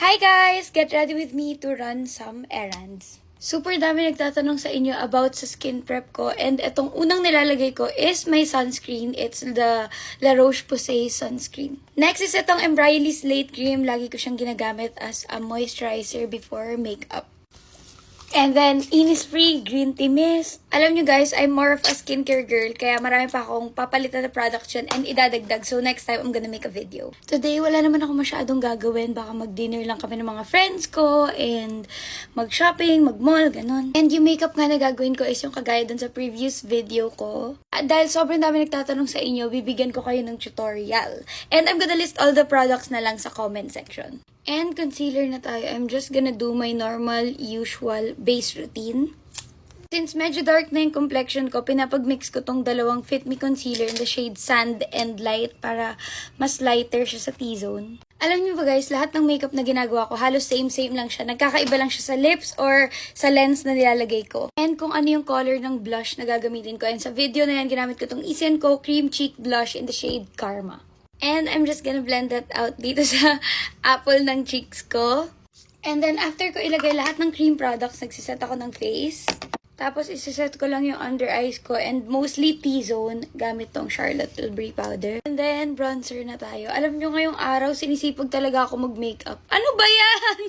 Hi guys! Get ready with me to run some errands. Super dami nagtatanong sa inyo about sa skin prep ko, and itong unang nilalagay ko is my sunscreen. It's the La Roche-Posay sunscreen. Next is itong Embryolisse Late Cream. Lagi ko siyang ginagamit as a moisturizer before makeup. And then, Innisfree Green Tea Mist. Alam nyo guys, I'm more of a skincare girl, kaya marami pa akong papalitan na products dyan and idadagdag. So next time, I'm gonna make a video. Today, wala naman ako masyadong gagawin. Baka mag-dinner lang kami ng mga friends ko and mag-shopping, mag-mall, ganun. And yung makeup nga na gagawin ko is yung kagaya dun sa previous video ko. At dahil sobrang dami nagtatanong sa inyo, bibigyan ko kayo ng tutorial. And I'm gonna list all the products na lang sa comment section. And concealer na tayo. I'm just gonna do my normal, usual base routine. Since medyo dark na yung complexion ko, pinapag-mix ko tong dalawang Fit Me Concealer in the shade Sand and Light para mas lighter siya sa T-zone. Alam niyo ba guys, lahat ng makeup na ginagawa ko, halos same-same lang siya. Nagkakaiba lang siya sa lips or sa lens na nilalagay ko. And kung ano yung color ng blush na gagamitin ko. And sa video na yan, ginamit ko tong Easy & Co Cream Cheek Blush in the shade Karma. And I'm just gonna blend that out dito sa apple ng cheeks ko. And then, after ko ilagay lahat ng cream products, nagsiset ako ng face. Tapos, isiset ko lang yung under eyes ko and mostly T-zone gamit tong Charlotte Tilbury powder. And then, bronzer na tayo. Alam nyo, ngayong araw, sinisipag talaga ako mag-makeup. Ano ba yan?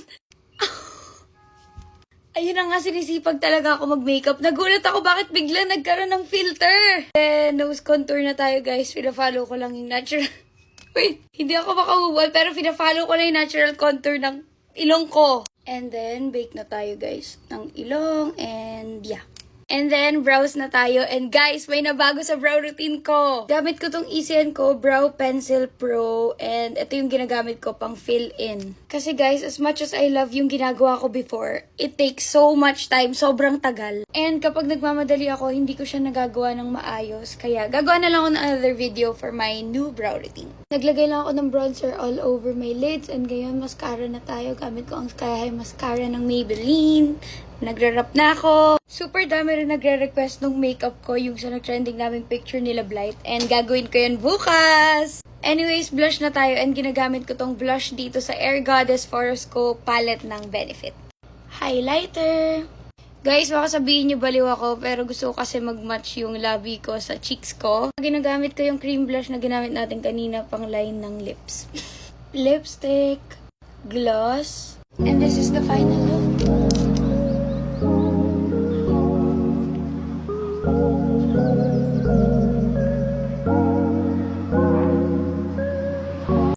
Ayun na nga, sinisipag talaga ako mag-makeup. Nagulat ako bakit bigla nagkaroon ng filter. Then, nose contour na tayo, guys. Pina-follow ko lang yung natural... Wait, hindi ako makahuwal, pero pina-follow ko na yung natural contour ng ilong ko. And then, bake na tayo guys ng ilong, and yeah. And then, brows na tayo. And guys, may nabago sa brow routine ko. Gamit ko tong Easy & Co Brow Pencil Pro. And ito yung ginagamit ko pang fill in. Kasi guys, as much as I love yung ginagawa ko before, it takes so much time. Sobrang tagal. And kapag nagmamadali ako, hindi ko siya nagagawa ng maayos. Kaya gagawa na lang ako ng another video for my new brow routine. Naglagay lang ako ng bronzer all over my lids. And ngayon, mascara na tayo. Gamit ko ang Sky High Mascara ng Maybelline. Nagra-wrap na ako. Super dami rin nagre-request ng makeup ko, yung sa nag-trending naming picture nila Blight. And gagawin ko yan bukas! Anyways, blush na tayo and ginagamit ko tong blush dito sa Air Goddess Forosco palette ng Benefit. Highlighter! Guys, baka sabihin nyo baliw ako, pero gusto ko kasi mag-match yung labi ko sa cheeks ko. Ginagamit ko yung cream blush na ginamit natin kanina pang line ng lips. Lipstick, gloss, and this is the final look.